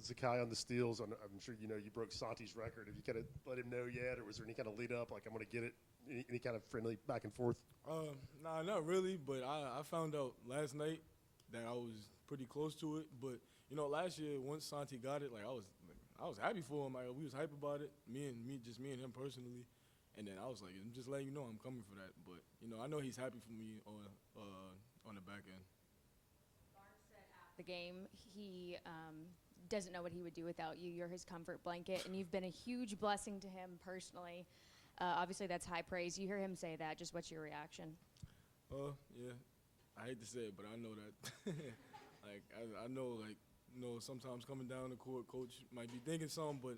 Zakai on the steals. I'm sure you know you broke Santi's record. Have you kind of let him know yet, or was there any kind of lead up, like I'm going to get it? Any kind of friendly back and forth? Nah, not really. But I found out last night that I was pretty close to it. But you know, last year once Santi got it, like I was happy for him. Like we was hype about it. Me and him personally. And then I was like, I'm just letting you know I'm coming for that. But you know, I know he's happy for me on the back end. The game, he doesn't know what he would do without you. You're his comfort blanket, and you've been a huge blessing to him personally. Obviously, that's high praise. You hear him say that. Just what's your reaction? Yeah. I hate to say it, but I know that. Like I know, like you know, sometimes coming down the court, coach might be thinking something, but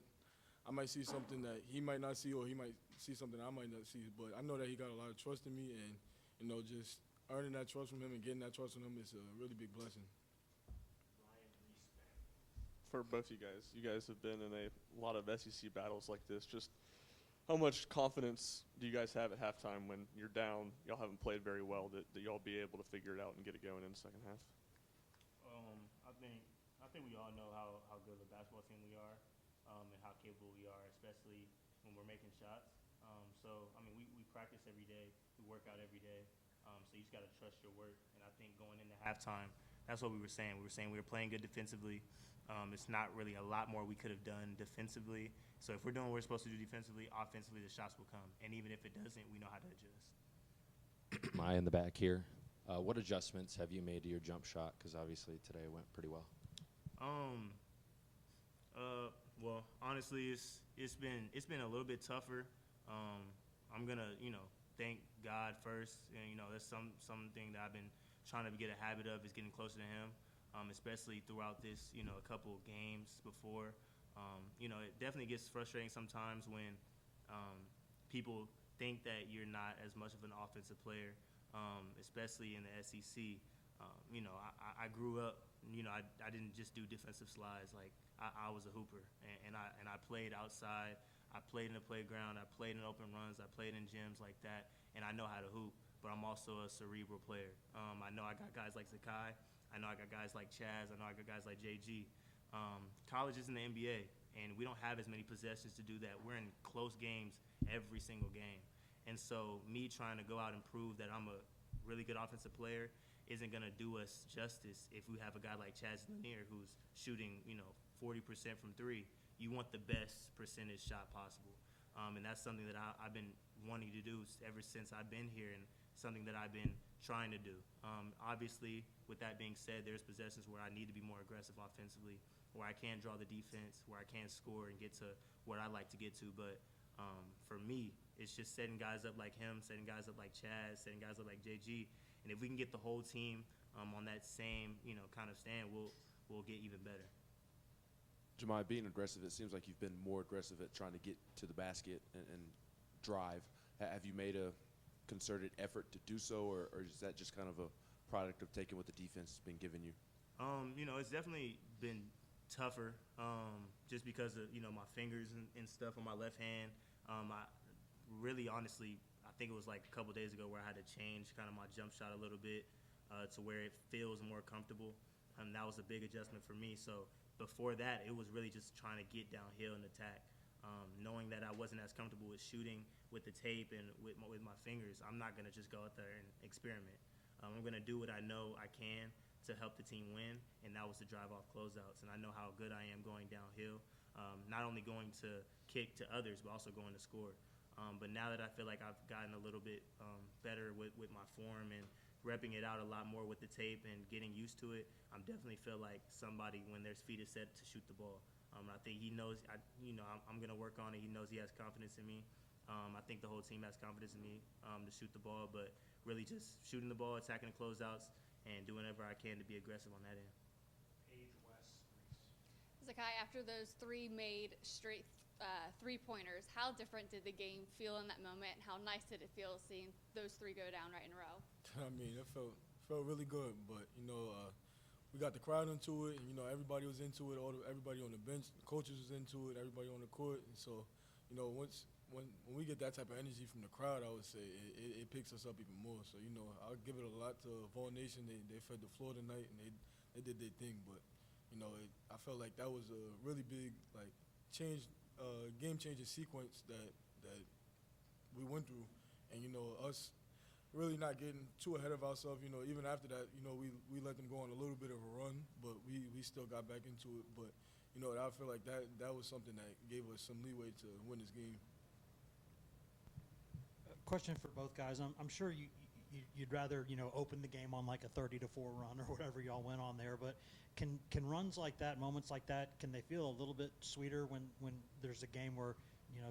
I might see something that he might not see, or he might see something I might not see. But I know that he got a lot of trust in me, and you know, just earning that trust from him and getting that trust from him is a really big blessing. For both you guys have been in a lot of SEC battles like this. Just how much confidence do you guys have at halftime when you're down, y'all haven't played very well, that y'all be able to figure it out and get it going in the second half? I think we all know how good of a basketball team we are, and how capable we are, especially when we're making shots. So I mean, we practice every day, we work out every day. So you just got to trust your work. And I think going into halftime, that's what we were saying. We were saying we were playing good defensively. It's not really a lot more we could have done defensively. So if we're doing what we're supposed to do defensively, offensively, the shots will come. And even if it doesn't, we know how to adjust. Jahmai in the back here. What adjustments have you made to your jump shot? Because obviously today went pretty well. Well, honestly, it's been a little bit tougher. I'm gonna thank God first, and that's something that I've been trying to get a habit of, is getting closer to Him, especially throughout this a couple of games before. It definitely gets frustrating sometimes when people think that you're not as much of an offensive player, especially in the SEC. I grew up. I didn't just do defensive slides. Like I was a hooper, and I played outside. I played in the playground. I played in open runs. I played in gyms like that, and I know how to hoop. But I'm also a cerebral player. I know I got guys like Zakai. I know I got guys like Chaz. I know I got guys like JG. College isn't the NBA, and we don't have as many possessions to do that. We're in close games every single game. And so me trying to go out and prove that I'm a really good offensive player isn't going to do us justice if we have a guy like Chaz Lanier who's shooting, 40% from three. You want the best percentage shot possible. And that's something that I've been wanting to do ever since I've been here, and something that I've been trying to do. Obviously, with that being said, there's possessions where I need to be more aggressive offensively, where I can draw the defense, where I can score and get to what I like to get to. But for me, it's just setting guys up like him, setting guys up like Chaz, setting guys up like JG. And if we can get the whole team on that same, kind of stand, we'll get even better. Jahmai, being aggressive, it seems like you've been more aggressive at trying to get to the basket and drive. Have you made a concerted effort to do so, or is that just kind of a product of taking what the defense has been giving you? It's definitely been tougher, just because of my fingers and stuff on my left hand. I really, honestly, I think it was like a couple days ago where I had to change kind of my jump shot a little bit to where it feels more comfortable. That was a big adjustment for me. So before that, it was really just trying to get downhill and attack. Knowing that I wasn't as comfortable with shooting with the tape and with my fingers, I'm not going to just go out there and experiment. I'm going to do what I know I can to help the team win, and that was to drive off closeouts. And I know how good I am going downhill, not only going to kick to others, but also going to score. But now that I feel like I've gotten a little bit better with my form and repping it out a lot more with the tape and getting used to it, I definitely feel like somebody when their feet is set to shoot the ball. I think he knows, I'm going to work on it. He knows he has confidence in me. I think the whole team has confidence in me to shoot the ball, but really just shooting the ball, attacking the closeouts, and doing whatever I can to be aggressive on that end. Zakai, after those three made straight three-pointers, how different did the game feel in that moment, and how nice did it feel seeing those three go down right in a row? I mean, it felt really good, but we got the crowd into it, and everybody was into it. Everybody on the bench, the coaches was into it. Everybody on the court, and so when we get that type of energy from the crowd, I would say it picks us up even more. So I'll give it a lot to Vol Nation. They fed the floor tonight, and they did their thing. But I felt like that was a really big game-changing sequence that we went through, and us really not getting too ahead of ourselves. Even after that, we let them go on a little bit of a run, but we still got back into it. But I feel like that was something that gave us some leeway to win this game. Question for both guys. I'm sure you'd rather open the game on like a 30-4 run or whatever y'all went on there, but can runs like that, moments like that, can they feel a little bit sweeter when there's a game where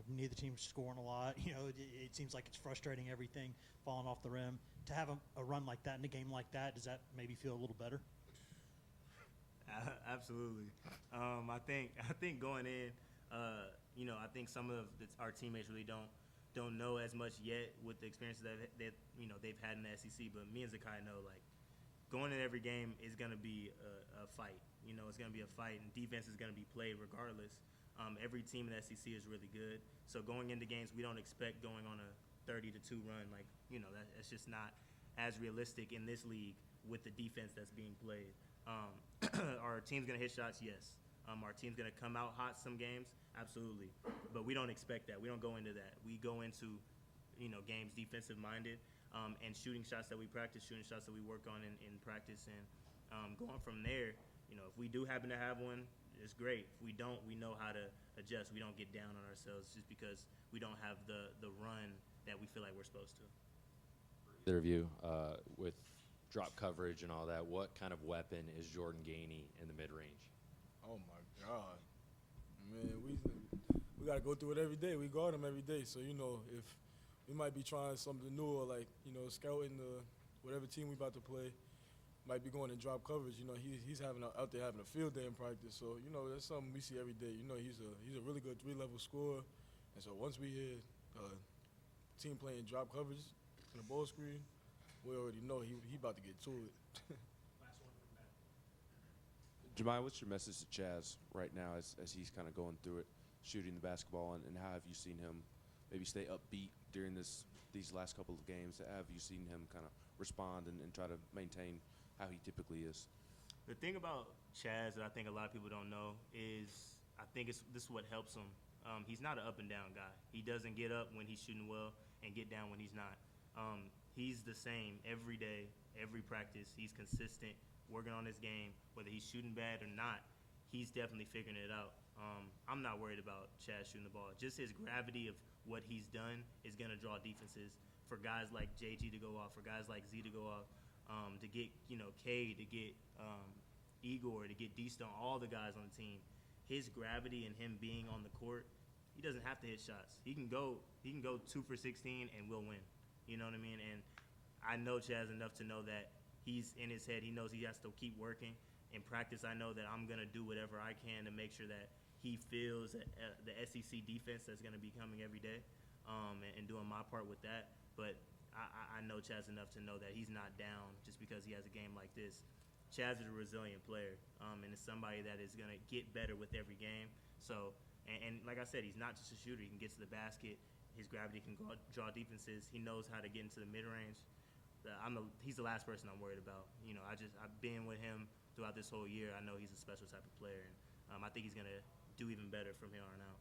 neither team's scoring a lot? It seems like it's frustrating, everything falling off the rim. To have a run like that in a game like that, does that maybe feel a little better? Absolutely. I think going in, I think some of our teammates really don't know as much yet with the experiences that they've had in the SEC. But me and Zakai know, like, going in every game is going to be a fight. It's going to be a fight, and defense is going to be played regardless. Every team in the SEC is really good. So going into games, we don't expect going on a 30-2 run. Like, that's just not as realistic in this league with the defense that's being played. Our team's going to hit shots, yes. Our team's going to come out hot some games, absolutely. But we don't expect that. We don't go into that. We go into, games defensive-minded and shooting shots that we practice, shooting shots that we work on in practice. And going from there, if we do happen to have one, it's great. If we don't, we know how to adjust. We don't get down on ourselves just because we don't have the run that we feel like we're supposed to. Either of you, with drop coverage and all that, what kind of weapon is Jordan Gainey in the mid-range? Oh my God, man, we got to go through it every day. We guard him every day, so if we might be trying something new or like scouting whatever team we about to play. Might be going in drop coverage. He's out there having a field day in practice. So that's something we see every day. He's a really good 3-level scorer, and so once we hear team playing drop coverage in a ball screen, we already know he about to get to it. Jahmai, what's your message to Chaz right now as he's kind of going through it, shooting the basketball, and how have you seen him maybe stay upbeat during these last couple of games? Have you seen him kind of respond and try to maintain how he typically is? The thing about Chaz that I think a lot of people don't know is I think this is what helps him. He's not an up-and-down guy. He doesn't get up when he's shooting well and get down when he's not. He's the same every day, every practice. He's consistent, working on his game. Whether he's shooting bad or not, he's definitely figuring it out. I'm not worried about Chaz shooting the ball. Just his gravity of what he's done is going to draw defenses for guys like JG to go off, for guys like Z to go off, to get K, to get Igor, to get D-Stone, all the guys on the team. His gravity and him being on the court, he doesn't have to hit shots. He can go 2 for 16 and we'll win. You know what I mean? And I know Chaz enough to know that he's in his head. He knows he has to keep working. In practice, I know that I'm going to do whatever I can to make sure that he feels the SEC defense that's going to be coming every day, and doing my part with that. But I know Chaz enough to know that he's not down just because he has a game like this. Chaz is a resilient player, and it's somebody that is going to get better with every game. So, and like I said, he's not just a shooter. He can get to the basket. His gravity can draw defenses. He knows how to get into the mid-range. He's the last person I'm worried about. I've been with him throughout this whole year. I know he's a special type of player, and I think he's going to do even better from here on out.